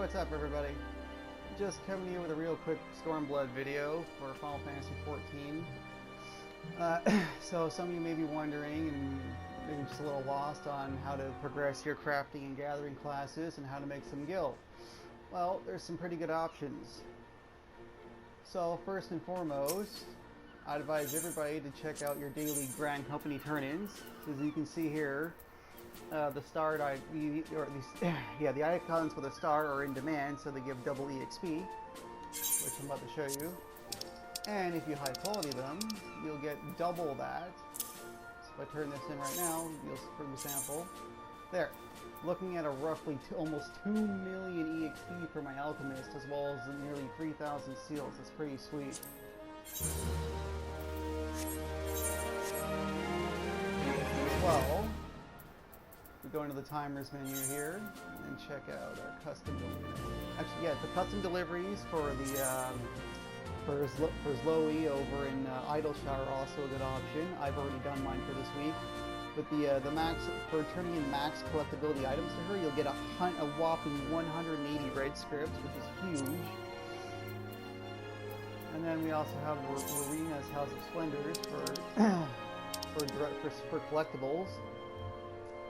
what's up everybody? Just coming to you with a real quick Stormblood video for Final Fantasy XIV. So some of you may be wondering and maybe just a little lost on how to progress your crafting and gathering classes and how to make some guild. Well, there's some pretty good options. So first and foremost, I'd advise everybody to check out your daily Grand Company turn-ins. As you can see here, the icons with a star are in demand, so they give double EXP, which I'm about to show you. And if you high quality them, you'll get double that. So if I turn this in right now, you'll, for example, there, looking at a roughly almost 2 million EXP for my alchemist, as well as nearly 3,000 seals. That's pretty sweet. Well, we go into the timers menu here and check out our custom deliveries. Actually, yeah, the custom deliveries for the for Zloe over in Idle Shower are also a good option. I've already done mine for this week. But the max for turning in max collectability items to her, you'll get a whopping 180 red scripts, which is huge. And then we also have Marina's House of Splendors for collectibles.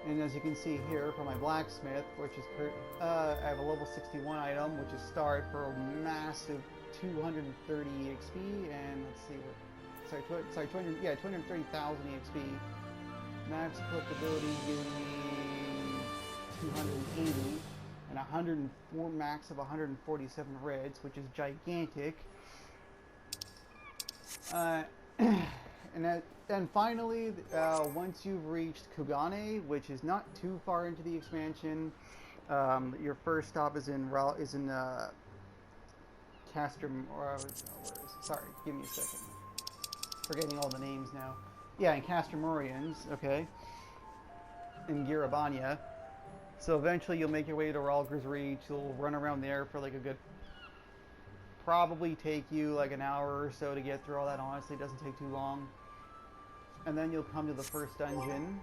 And as you can see here for my blacksmith, which is I have a level 61 item, which is start for a massive 230 EXP, and let's see what, sorry, 230,000 EXP. Max collectability giving me 280 and 104 max of 147 reds, which is gigantic. And finally, once you've reached Kugane, which is not too far into the expansion, your first stop is in sorry, give me a second. Forgetting all the names now. Yeah, in Castromorians, okay, in Girabania. So eventually you'll make your way to Ralger's Reach. You'll run around there for like a good, probably take you like an hour or so to get through all that. Honestly, it doesn't take too long. And then you'll come to the first dungeon,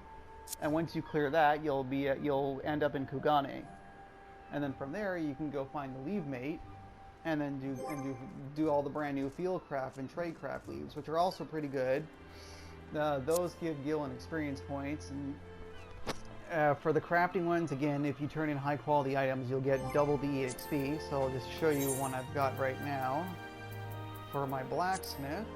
and once you clear that, you'll end up in Kugane. And then from there, you can go find the leave mate, and then do all the brand new field craft and trade craft leaves, which are also pretty good. Those give Gil and experience points, and for the crafting ones, again, if you turn in high quality items, you'll get double the EXP. So I'll just show you one I've got right now for my blacksmith.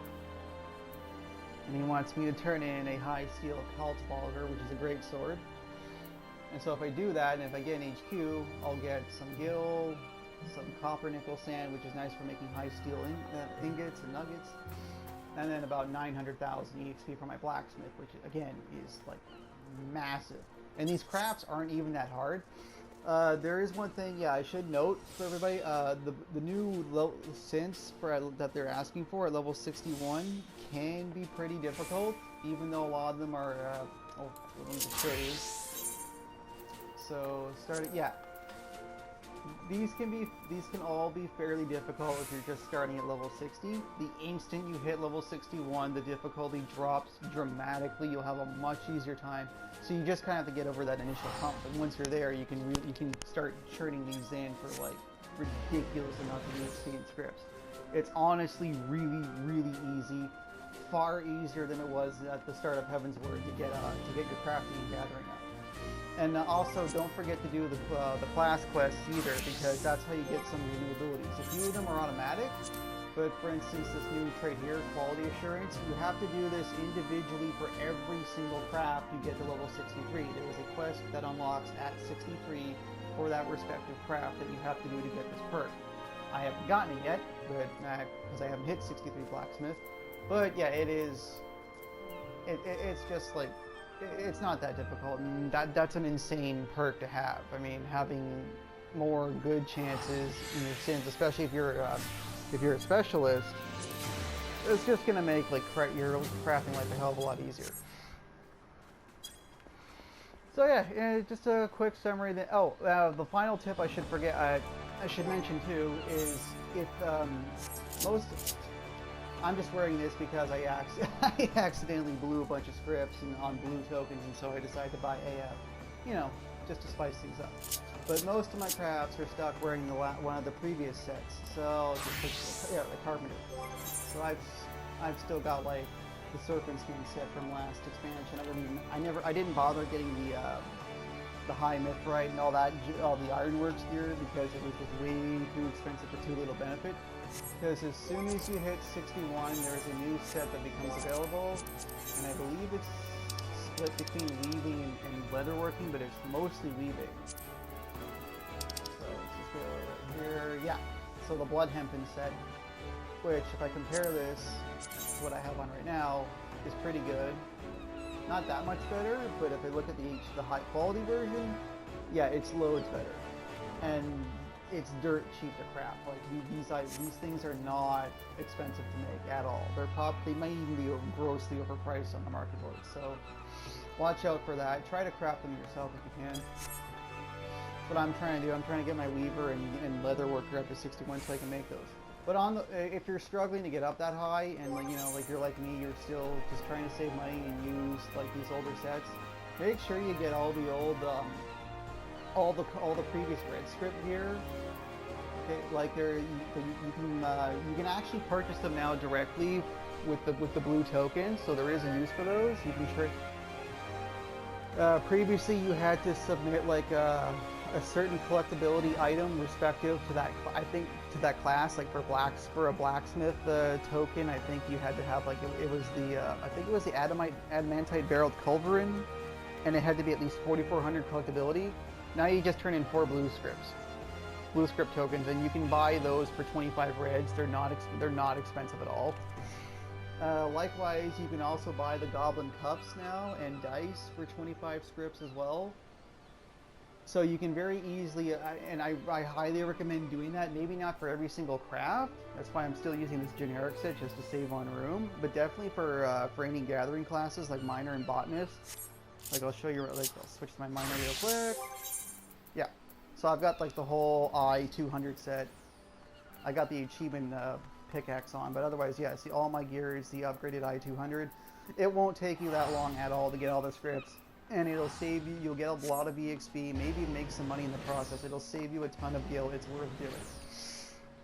And he wants me to turn in a high steel Halsbalger, which is a great sword. And so if I do that, and if I get an HQ, I'll get some gil, some copper nickel sand, which is nice for making high steel ingots and nuggets, and then about 900,000 EXP for my blacksmith, which again is like massive. And these crafts aren't even that hard. There is one thing, yeah, I should note for everybody, the new synths that they're asking for at level 61 can be pretty difficult, even though a lot of them are, let me just show you. So, these can all be fairly difficult if you're just starting at level 60. The instant you hit level 61, the difficulty drops dramatically. You'll have a much easier time. So you just kind of have to get over that initial hump. And once you're there, you can start churning these in for like ridiculous amounts of EXP and scripts. It's honestly really, really easy. Far easier than it was at the start of Heaven's Word to get your crafting and gathering up. And also, don't forget to do the class quests either, because that's how you get some of your new abilities. A few of them are automatic, but for instance, this new trait here, Quality Assurance, you have to do this individually for every single craft you get to level 63. There is a quest that unlocks at 63 for that respective craft that you have to do to get this perk. I haven't gotten it yet, but because I haven't hit 63 blacksmith. But yeah, it's just like, it's not that difficult, and that's an insane perk to have. I mean, having more good chances in your synths, especially if you're a specialist, it's just gonna make like your crafting life a hell of a lot easier. So yeah, just a quick summary. The final tip I should mention too is if I'm just wearing this because I accidentally blew a bunch of scripts on blue tokens, and so I decided to buy a just to spice things up. But most of my crafts are stuck wearing one of the previous sets. So just the Carpenter. So I've still got like the Serpent Skin set from last expansion. I didn't bother getting the High Mithrite and all the Ironworks gear because it was just way too expensive for too little benefit. Because as soon as you hit 61, there's a new set that becomes available, and I believe it's split between weaving and leatherworking, but it's mostly weaving. So let's just go right here. Yeah, so the Blood Hempen set, which if I compare this to what I have on right now, is pretty good. Not that much better, but if I look at the high quality version, yeah, it's loads better. And it's dirt cheap to craft. Like these things are not expensive to make at all. They might even be grossly overpriced on the marketplace. So watch out for that. Try to craft them yourself if you can. That's what I'm trying to do. I'm trying to get my weaver and leather worker up to 61 so I can make those. But if you're struggling to get up that high and like you're like me, you're still just trying to save money and use like these older sets, make sure you get all the old all the previous red script gear. Okay, like you can actually purchase them now directly with the blue tokens, so there is a use for those. You can previously you had to submit like a certain collectability item respective to that, I think, to that class. Like for a blacksmith token, I think you had to have like it was the I think it was the Adamantite barreled culverin, and it had to be at least 4,400 collectability. Now you just turn in 4 Blue Scrip tokens, and you can buy those for 25 reds. They're not expensive at all. Likewise, you can also buy the Goblin Cups now and dice for 25 scrips as well. So you can very easily, and I highly recommend doing that. Maybe not for every single craft. That's why I'm still using this generic set just to save on room. But definitely for any gathering classes like Miner and Botanist. Like I'll show you. Like I'll switch to my Miner real quick. Yeah. So I've got like the whole I-200 set. I got the achievement pickaxe on, but otherwise, yeah, see all my gear is the upgraded I-200. It won't take you that long at all to get all the scripts, and it'll save you. You'll get a lot of EXP, maybe make some money in the process. It'll save you a ton of gil. It's worth doing.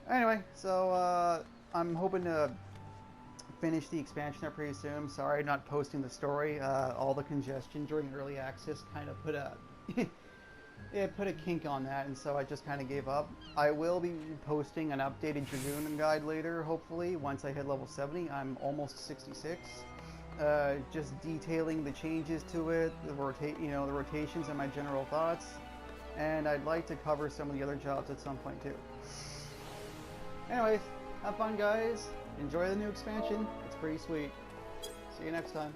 Anyway, so I'm hoping to finish the expansion up pretty soon. Sorry, not posting the story. All the congestion during early access kind of put a it put a kink on that, and so I just kind of gave up. I will be posting an updated Dragoon guide later, hopefully, once I hit level 70. I'm almost 66. Just detailing the changes to it, the rotations and my general thoughts. And I'd like to cover some of the other jobs at some point too. Anyways, have fun guys. Enjoy the new expansion. It's pretty sweet. See you next time.